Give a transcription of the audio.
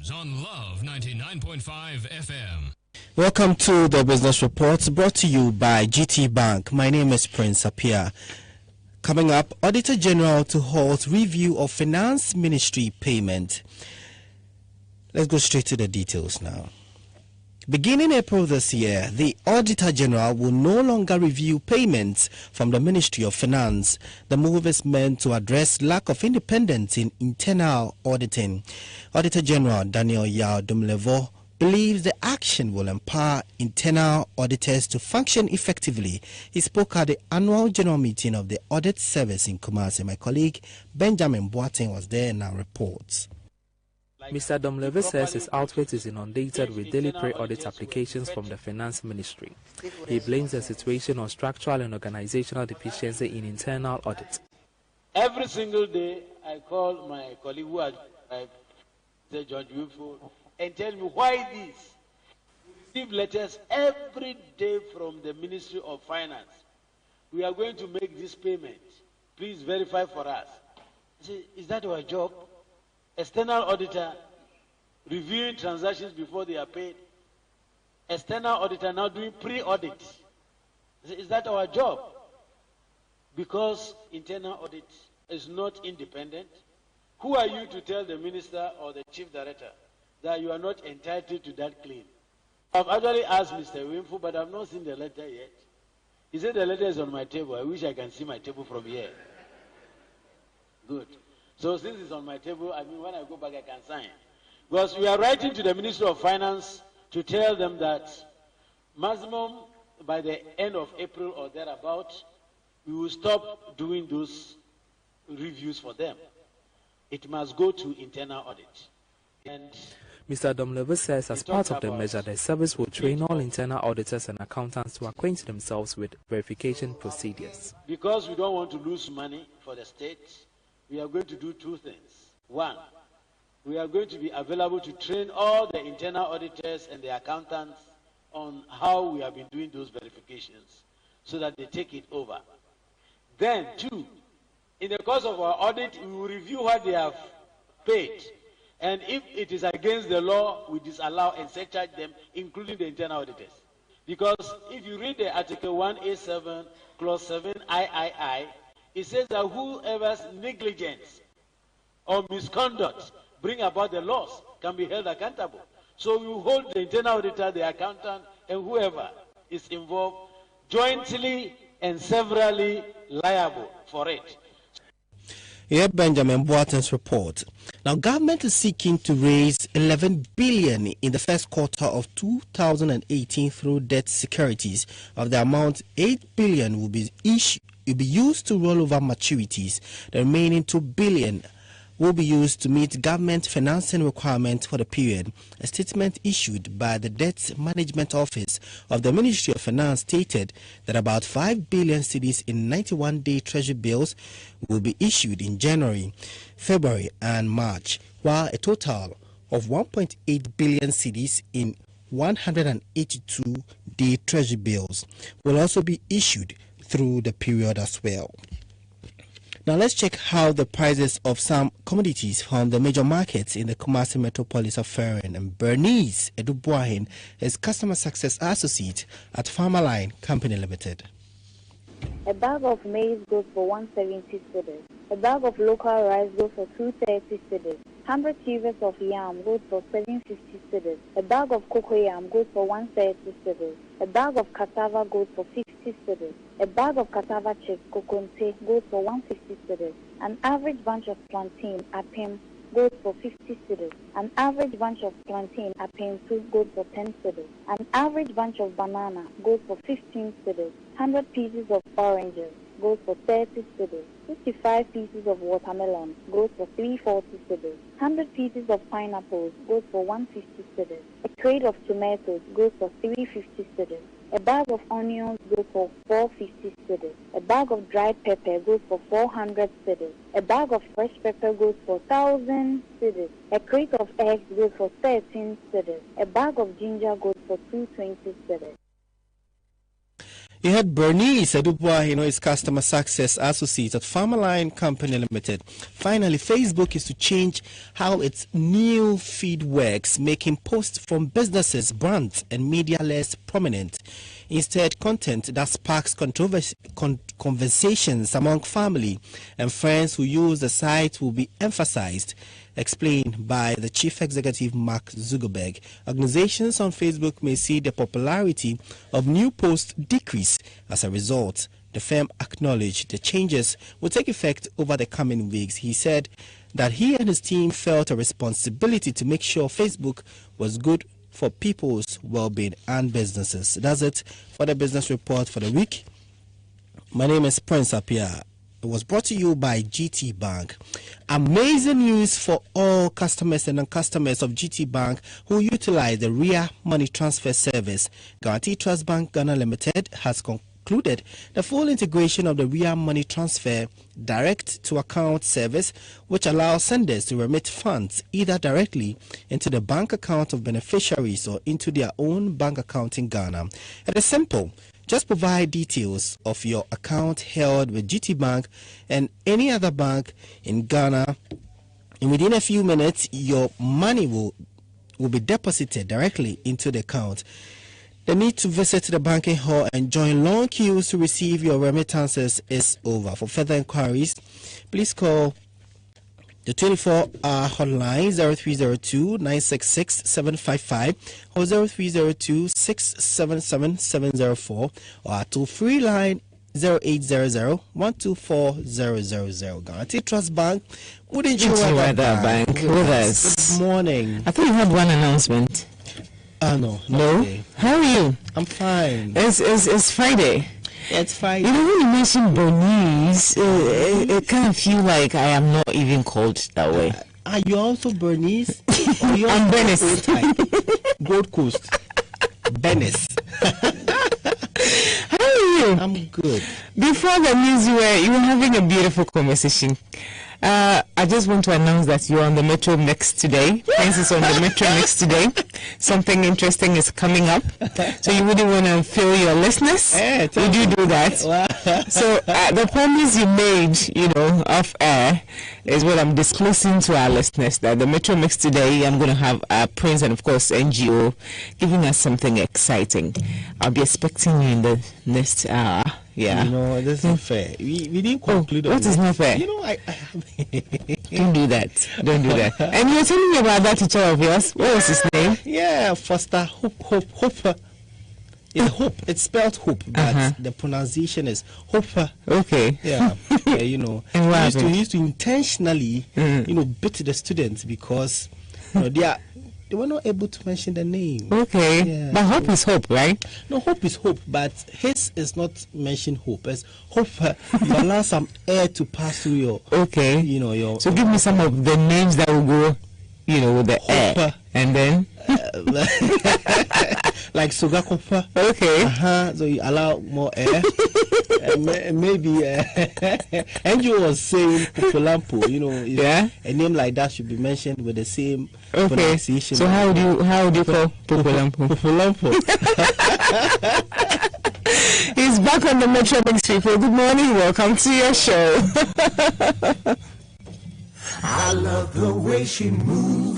news on Love 99.5 FM. Welcome to the Business Reports brought to you by GT Bank. My name is Prince APPIAH. Coming up, Auditor General to halt review of Finance Ministry payment. Let's go straight to the details now. Beginning April this year, the Auditor General will no longer review payments from the Ministry of Finance. The move is meant to address lack of independence in internal auditing. Auditor General Daniel Yao Dumlevo believes the action will empower internal auditors to function effectively. He spoke at the annual general meeting of the Audit Service in Kumasi. My colleague Benjamin Boateng was there and now reports. Mr. Domleve says his outfit is inundated with daily pre-audit applications from the Finance Ministry. He blames the situation on structural and organizational deficiency in internal audit. Every single day, I call my colleague who has the Judge Wilford and tell me why this. We receive letters every day from the Ministry of Finance. We are going to make this payment. Please verify for us. I say, is that our job? External auditor reviewing transactions before they are paid. External auditor now doing pre-audit. Is that our job? Because internal audit is not independent. Who are you to tell the minister or the chief director that you are not entitled to that claim? I've actually asked Mr. Winfo, but I've not seen the letter yet. He said the letter is on my table. I wish I can see my table from here. Good. So since it's on my table, I mean, when I go back, I can sign. Because we are writing to the Ministry of Finance to tell them that maximum by the end of April or thereabout, we will stop doing those reviews for them. It must go to internal audit. And Mr. Domleve says as part of the measure, the service will train all internal auditors and accountants to acquaint themselves with verification procedures. Because we don't want to lose money for the state, we are going to do two things. One, we are going to be available to train all the internal auditors and the accountants on how we have been doing those verifications so that they take it over. Then, two, in the course of our audit, we will review what they have paid. And if it is against the law, we disallow and surcharge them, including the internal auditors. Because if you read the Article 1A7, Clause 7, III, it says that whoever's negligence or misconduct bring about the loss can be held accountable. So you hold the internal auditor, the accountant, and whoever is involved jointly and severally liable for it. Here, Benjamin Boateng's report. Now, government is seeking to raise 11 billion in the first quarter of 2018 through debt securities. Of the amount, 8 billion will be used to roll over maturities. The remaining 2 billion will be used to meet government financing requirements for the period. A statement issued by the Debt Management Office of the Ministry of Finance stated that about 5 billion cedis in 91-day treasury bills will be issued in January, February and March, while a total of 1.8 billion cedis in 182-day treasury bills will also be issued through the period as well. Now let's check how the prices of some commodities from the major markets in the Kumasi metropolis are faring. And Bernice Edubuahin is Customer Success Associate at Farmerline Company Limited. A bag of maize goes for 170 cedis. A bag of local rice goes for 230 cedis. 100 kivas of yam goes for 750 cedis. A bag of cocoyam goes for 130 cedis. A bag of cassava goes for 50 cedis. A bag of cassava chips, kokonte, goes for 150 cedis. An average bunch of plantain, apim, goes for 50 cedis. An average bunch of plantain, apim 2, goes for 10 cedis. An average bunch of banana goes for 15 cedis. 100 pieces of oranges goes for 30 cedis. 55 pieces of watermelon goes for 340 cedis. 100 pieces of pineapples goes for 150 cedis. A crate of tomatoes goes for 350 cedis. A bag of onions goes for 450 cedis. A bag of dried pepper goes for 400 cedis. A bag of fresh pepper goes for 1,000 cedis. A crate of eggs goes for 13 cedis. A bag of ginger goes for 220 cedis. You had Bernice Adubwa, is Customer Success Associate at Farmerline Company Limited. Finally, Facebook is to change how its new feed works, making posts from businesses, brands, and media less prominent. Instead, content that sparks conversations among family and friends who use the site will be emphasized, explained by the Chief Executive Mark Zuckerberg. Organizations on Facebook may see the popularity of new posts decrease. As a result, the firm acknowledged the changes will take effect over the coming weeks. He said that he and his team felt a responsibility to make sure Facebook was good for people's well-being and businesses. That's it for the business report for the week. My name is Prince APPIAH. It was brought to you by GT Bank. Amazing news for all customers and non-customers of GT Bank who utilize the RIA money transfer service. Guarantee Trust Bank Ghana Limited has concluded the full integration of the RIA money transfer direct to account service, which allows senders to remit funds either directly into the bank account of beneficiaries or into their own bank account in Ghana. It is simple. Just provide details of your account held with GT Bank and any other bank in Ghana, and within a few minutes, your money will be deposited directly into the account. The need to visit the banking hall and join long queues to receive your remittances is over. For further inquiries, please call the 24-hour hotline 0302-966-755 or 0302-677-704 or our toll-free line 0800-124-000. Guarantee Trust Bank. Wouldn't you rather bank with us? Good morning. I thought you had one announcement. No. Okay. How are you? I'm fine. It's Friday. It's Friday. You know, when you mention Bernice, it kind of feels like I am not even called that way. Are you also Bernice? I'm Bernice. Gold Coast. Bernice. How are you? I'm good. Before the news, you were having a beautiful conversation. I just want to announce that you're on the Metro Mix today. Prince is on the Metro Mix today. Something interesting is coming up. So you wouldn't want to fail your listeners. Would you do that? So the promise you made, off air is what I'm disclosing to our listeners, that the Metro Mix today, I'm going to have Prince and, of course, NGO giving us something exciting. I'll be expecting you in the next hour. Yeah. This is not fair. We didn't conclude on what is not fair? Don't do that. Don't do that. And you were telling me about that teacher of yours. What was his name? Yeah, Foster Hope. It's Hope. It's spelled Hope, but the pronunciation is Hope. Okay. Yeah. And he used to intentionally, beat the students because they were not able to mention the name. Okay. Yeah. But Hope is Hope, right? No, Hope is Hope, but his is not mentioned Hope. It's Hope. You allow some air to pass through your. Okay. Your. So give me some of the names that will go, with the Hope. air. And then. Like Sogakopa. Okay. So you allow more air. Maybe Angel was saying Pupulampo, a name like that should be mentioned with the same pronunciation. So how would you call Pupulampo? Pupulampo. He's back on the Metro Mix people. Good morning, welcome to your show. I love the way she moves.